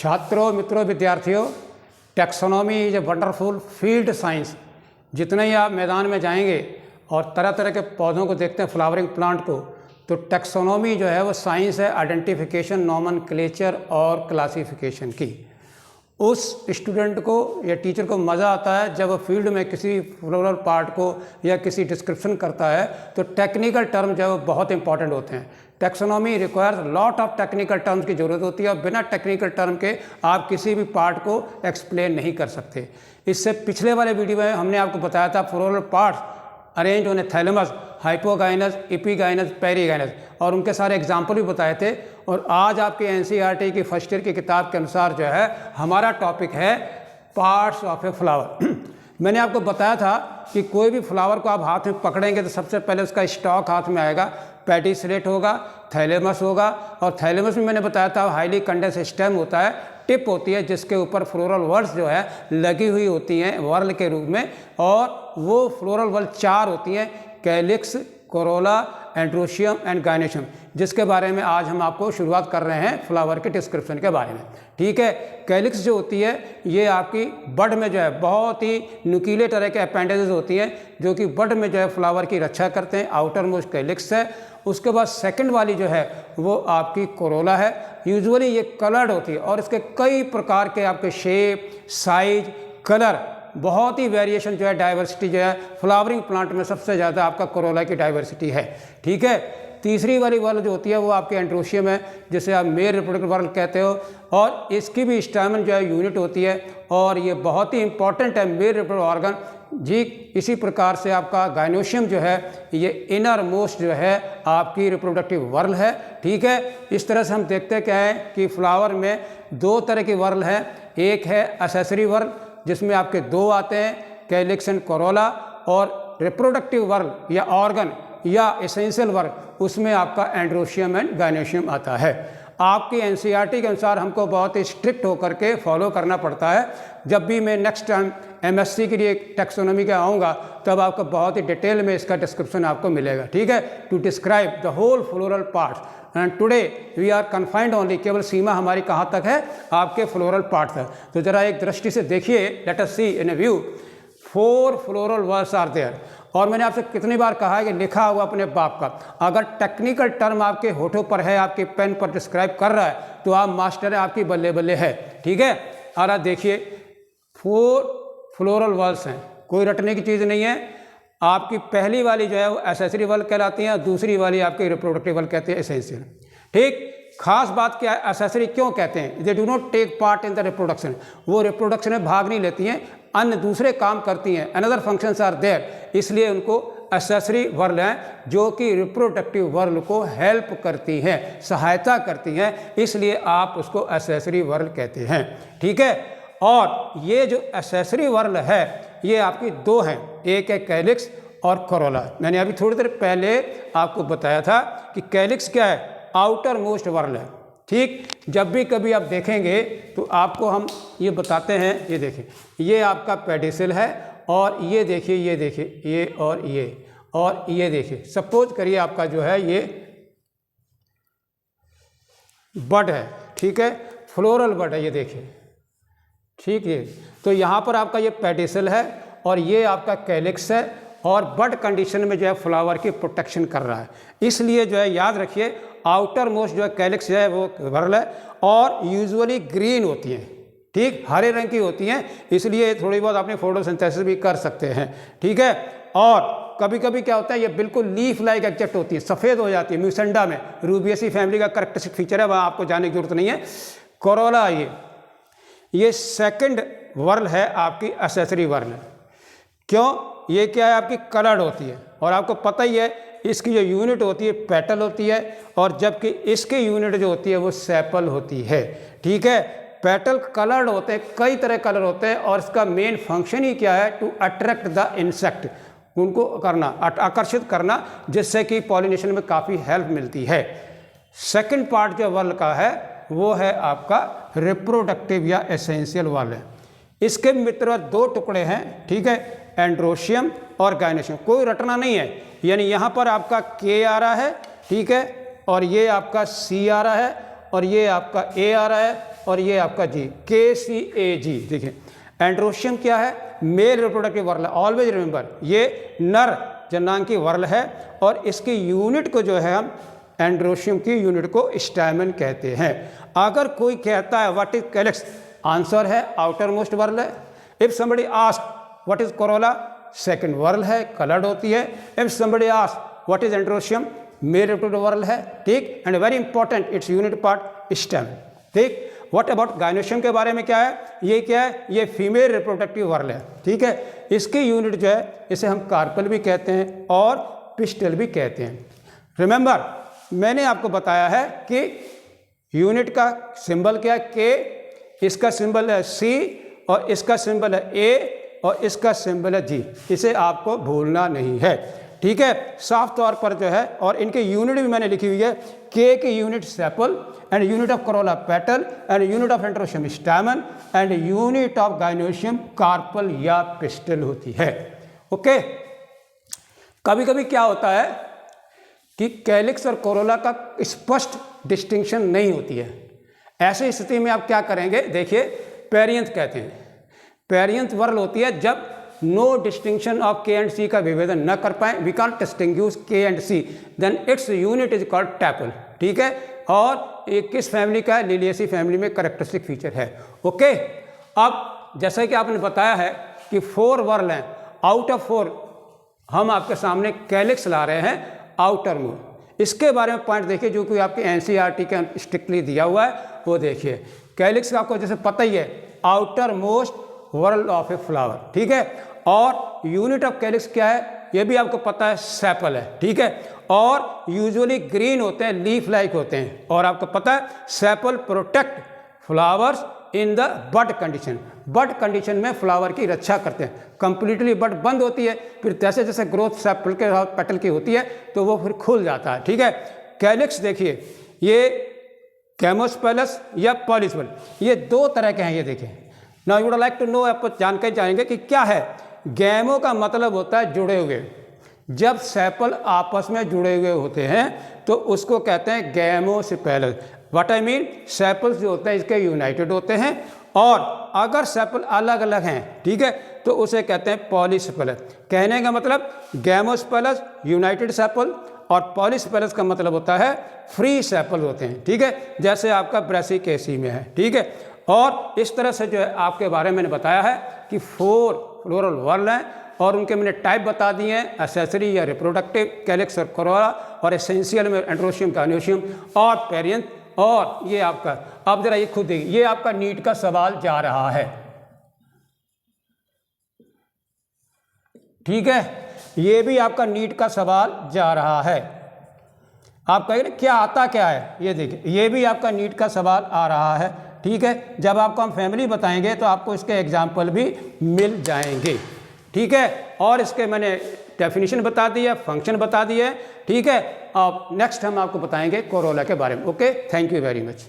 छात्रों, मित्रों, विद्यार्थियों, taxonomy is a wonderful field science. जितने ही आप मैदान में जाएंगे और तरह तरह के पौधों को देखते हैं, फ्लावरिंग प्लांट को, तो टैक्सोनॉमी जो है वो साइंस है आइडेंटिफिकेशन, नॉमेनक्लेचर और क्लासिफिकेशन की। उस स्टूडेंट को या टीचर को मज़ा आता है जब वो फील्ड में किसी फ्लोरल पार्ट को या किसी डिस्क्रिप्शन करता है, तो टेक्निकल टर्म जो है वो बहुत इंपॉर्टेंट होते हैं। Taxonomy requires lot of technical terms की ज़रूरत होती है और बिना टेक्निकल टर्म के आप किसी भी पार्ट को एक्सप्लेन नहीं कर सकते। इससे पिछले वाले वीडियो में हमने आपको बताया था फ्लोरल पार्ट्स अरेंज होने थैलेमस, हाइपोगाइनस, एपिगाइनस, पेरिगाइनस, और उनके सारे एग्जाम्पल भी बताए थे। और आज आपके एनसीईआरटी की फर्स्ट ईयर की किताब के अनुसार जो है हमारा टॉपिक है पार्ट्स ऑफ ए फ्लावर। मैंने आपको बताया था कि कोई भी फ्लावर को आप हाथ में पकड़ेंगे तो सबसे पहले उसका स्टॉक हाथ में आएगा, पेडिसलेट होगा, थैलेमस होगा, और थैलेमस में मैंने बताया था हाईली कंडेंस स्टेम होता है, टिप होती है जिसके ऊपर फ्लोरल वर्ल्स जो है लगी हुई होती हैं वर्ल के रूप में, और वो फ्लोरल वर्ल 4 होती हैं, calyx, Corolla, androecium and gynoecium, जिसके बारे में आज हम आपको शुरुआत कर रहे हैं फ्लावर के डिस्क्रिप्शन के बारे में। ठीक है, कैलिक्स जो होती है ये आपकी बड में जो है बहुत ही नुकीले तरह के अपेंडेजेस होती हैं जो कि बड में जो है फ्लावर की रक्षा करते हैं। आउटर मोस्ट कैलिक्स है। उसके बाद सेकंड वाली जो है वो आपकी कोरोला है। यूजुअली ये कलर्ड होती है और इसके कई प्रकार के आपके शेप, साइज, कलर, बहुत ही वेरिएशन जो है, डाइवर्सिटी जो है फ्लावरिंग प्लांट में सबसे ज़्यादा आपका कोरोला की डाइवर्सिटी है। ठीक है, तीसरी वाली वर्ल जो होती है वो आपके एंड्रोशियम है, जिसे आप मेल रिप्रोडक्टिव वर्ल कहते हो, और इसकी भी स्टैमेन जो है यूनिट होती है और ये बहुत ही इंपॉर्टेंट है मेल रिप्रोडक्टिव ऑर्गन जी। इसी प्रकार से आपका गायनोशियम जो है ये इनर मोस्ट जो है आपकी रिप्रोडक्टिव वर्ल है। ठीक है, इस तरह से हम देखते क्या है कि फ्लावर में 2 तरह की वर्ल है। एक है एसेसरी वर्ल जिसमें आपके 2 आते हैं, कैलिक्स एंड कोरोला, और रिप्रोडक्टिव वर्ल या ऑर्गन या एसेंशियल वर्ल उसमें आपका एंड्रोशियम एंड गायनेशियम आता है। आपकी एनसीईआरटी के अनुसार हमको बहुत ही स्ट्रिक्ट होकर के फॉलो करना पड़ता है। जब भी मैं नेक्स्ट टाइम एमएससी के लिए टैक्सोनॉमी का आऊँगा तब आपको बहुत ही डिटेल में इसका डिस्क्रिप्शन आपको मिलेगा। ठीक है, to describe the whole floral parts and today we are confined only, केवल सीमा हमारी कहाँ तक है, आपके फ्लोरल पार्ट तक। तो जरा एक दृष्टि से देखिए, let us see in a view 4 floral whorls are there. और मैंने आपसे कितनी बार कहा है कि लिखा हुआ अपने बाप का, अगर टेक्निकल टर्म आपके होठों पर है, आपके पेन पर डिस्क्राइब कर रहा है तो आप मास्टर है, आपकी बल्ले बल्ले है। ठीक है, और आप देखिए 4 फ्लोरल वर्ल्स हैं, कोई रटने की चीज़ नहीं है। आपकी पहली वाली जो है वो एसेसरी वर्ल कहलाती है और दूसरी वाली आपकी रिप्रोडक्टिव वर्ल कहते हैं, एसेंशियल। ठीक, खास बात क्या है, एसेसरी क्यों कहते हैं? They do not take part in the reproduction, वो रिप्रोडक्शन में भाग नहीं लेती हैं, अन्य दूसरे काम करती हैं, अनदर फंक्शंस आर देयर, इसलिए उनको एसेसरी वर्ल हैं जो कि रिप्रोडक्टिव वर्ल को हेल्प करती हैं, सहायता करती हैं, इसलिए आप उसको एसेसरी वर्ल कहते हैं। ठीक है, और ये जो एसेसरी वर्ल है ये आपकी 2 हैं, एक है कैलिक्स और कोरोला। मैंने अभी थोड़ी देर पहले आपको बताया था कि कैलिक्स क्या है, आउटर मोस्ट वर्ल है। ठीक, जब भी कभी आप देखेंगे तो आपको हम ये बताते हैं, ये देखें, ये आपका पेडिसल है, और ये देखिए, ये देखिए, ये और ये देखिए, सपोज करिए आपका जो है ये बड है। ठीक है, फ्लोरल बड है, ये देखिए। ठीक है, तो यहाँ पर आपका ये पेडिसल है और ये आपका कैलिक्स है, और बड कंडीशन में जो है फ्लावर की प्रोटेक्शन कर रहा है, इसलिए जो है याद रखिए आउटर मोस्ट जो है कैलिक्स है वो वर्ल है, और यूजुअली ग्रीन होती हैं। ठीक, हरे रंग की होती हैं, इसलिए थोड़ी बहुत अपनी फोटोसिंथेसिस भी कर सकते हैं। ठीक है, और कभी कभी क्या होता है ये बिल्कुल लीफ लाइक एग्जेक्ट होती है, सफ़ेद हो जाती है। म्यूसेंडा में रूबिएसी फैमिली का करेक्टरिस्टिक फीचर है, वहाँ आपको जाने की जरूरत नहीं है। कोरोला ये सेकंड वर्ल है आपकी एसेसरी वर्ल। क्यों? ये क्या है, आपकी कलर्ड होती है, और आपको पता ही है इसकी जो यूनिट होती है पेटल होती है, और जबकि इसकी यूनिट जो होती है वो सेपल होती है। ठीक है, पेटल कलर्ड होते हैं, कई तरह कलर होते हैं, और इसका मेन फंक्शन ही क्या है, टू अट्रैक्ट द इंसेक्ट, उनको करना, आकर्षित करना, जिससे कि पॉलिनेशन में काफ़ी हेल्प मिलती है। सेकंड पार्ट जो वर्ल का है वो है आपका रिप्रोडक्टिव या एसेंशियल वर्ल है। इसके मित्र 2 टुकड़े हैं। ठीक है, एंड्रोशियम और गायनेशियम, कोई रटना नहीं है, यानी यहाँ पर आपका के आ रहा है। ठीक है, और ये आपका सी आ रहा है, और ये आपका ए आ रहा है, और ये आपका जी, KCAG। देखिए एंड्रोशियम क्या है, मेल रिप्रोडक्टिव वर्ल है, ऑलवेज रिमेंबर ये नर जनांगी वर्ल है और इसकी यूनिट को जो है हम एंड्रोशियम की यूनिट को स्टैमेन कहते हैं। अगर कोई कहता है व्हाट इज कैलिक्स, आंसर है आउटर मोस्ट वर्ल है। If somebody ask what is corolla, second whorl है, कलर्ड होती है। If somebody ask what is androecium, male reproductive whorl है, ठीक। And very important its unit part stem, ठीक। What about gynoecium के बारे में क्या है, ये क्या है, ये फीमेल रिप्रोडक्टिव वर्ल है, ठीक है। इसकी यूनिट जो है इसे हम कार्पल भी कहते हैं और पिस्टल भी कहते हैं। रिमेंबर मैंने आपको बताया है कि यूनिट का सिंबल क्या है, के, इसका सिंबल है सी और इसका सिंबल है ए और इसका सिंबल है जी। इसे आपको भूलना नहीं है, ठीक है। साफ तौर पर जो है, और इनकी यूनिट भी मैंने लिखी हुई है, के की unit sepal and unit of corolla petal and unit of androecium stamen and unit of gynoecium carpel या पिस्टल होती है, ओके। कभी कभी क्या होता है कि कैलिक्स और कोरोला का स्पष्ट डिस्टिंक्शन नहीं होती है। ऐसी स्थिति में आप क्या करेंगे, देखिए पेरियंथ कहते हैं। पेरियंथ वर्ल होती है जब no distinction of K and C का विभेदन न कर पाए, we can't distinguish K and C, then its unit is called tepal, ठीक है। और ये किस फैमिली का है, लिलिएसी फैमिली में करेक्टरिस्टिक फीचर है, ओके। अब जैसा कि आपने बताया है कि 4 वर्ल हैं, आउट ऑफ 4 हम आपके सामने कैलिक्स ला रहे हैं आउटर मोस्ट। इसके बारे में पॉइंट देखिए जो कि आपके NCERT के स्ट्रिक्टली दिया हुआ है, वो देखिए। कैलिक्स आपको जैसे पता ही है, outer most world of a flower, ठीक है। और यूनिट ऑफ कैलिक्स क्या है ये भी आपको पता है, सेपल है, ठीक है। और यूजुअली ग्रीन होते हैं, लीफ लाइक होते हैं। और आपको पता है sepal protect flowers in the bud condition, bud condition में फ्लावर की रक्षा करते हैं। कंप्लीटली बड बंद होती है, फिर जैसे जैसे ग्रोथ सेपल के पेटल की होती है तो वो फिर खुल जाता है, ठीक है। कैलिक्स देखिए, ये कैमोस्पेलस या पॉलीस्पेल, ये 2 तरह के हैं, ये देखिए। Now you would like to know, आप जानकारी चाहेंगे कि क्या है। गैमो का मतलब होता है जुड़े हुए। जब सेपल आपस में जुड़े हुए होते हैं तो उसको कहते हैं गैमोस्पेलस। व्हाट आई मीन, सेपल्स जो होते हैं इसके यूनाइटेड होते हैं, और अगर सेपल अलग अलग हैं, ठीक है, तो उसे कहते हैं पॉलीस्पेलस। कहने का मतलब गैमोस्पेलस यूनाइटेड सेपल और पॉलीस्पेलस का मतलब होता है फ्री सेपल होते हैं, ठीक है, जैसे आपका ब्रेसिकेसी में है, ठीक है। और इस तरह से जो है आपके बारे में मैंने बताया है कि 4 फ्लोरल वर्ल हैं और उनके मैंने टाइप बता दिए हैं, एसेसरी या रिप्रोडक्टिव, कैलिक्स और कोरोला, और एसेंशियल में एंड्रोशियम, गायनोशियम और पेरियंथ। और ये आपका, अब जरा ये खुद देखिए, ये आपका नीट का सवाल जा रहा है, ठीक है। ये भी आपका नीट का सवाल जा रहा है। आप कहेंगे क्या आता क्या है, ये देखिए, ये भी आपका नीट का सवाल आ रहा है, ठीक है। जब आपको हम फैमिली बताएंगे तो आपको इसके एग्जाम्पल भी मिल जाएंगे, ठीक है। और इसके मैंने डेफिनेशन बता दी है, फंक्शन बता दिए है, ठीक है। अब नेक्स्ट हम आपको बताएंगे कोरोला के बारे में, okay. Thank you very much.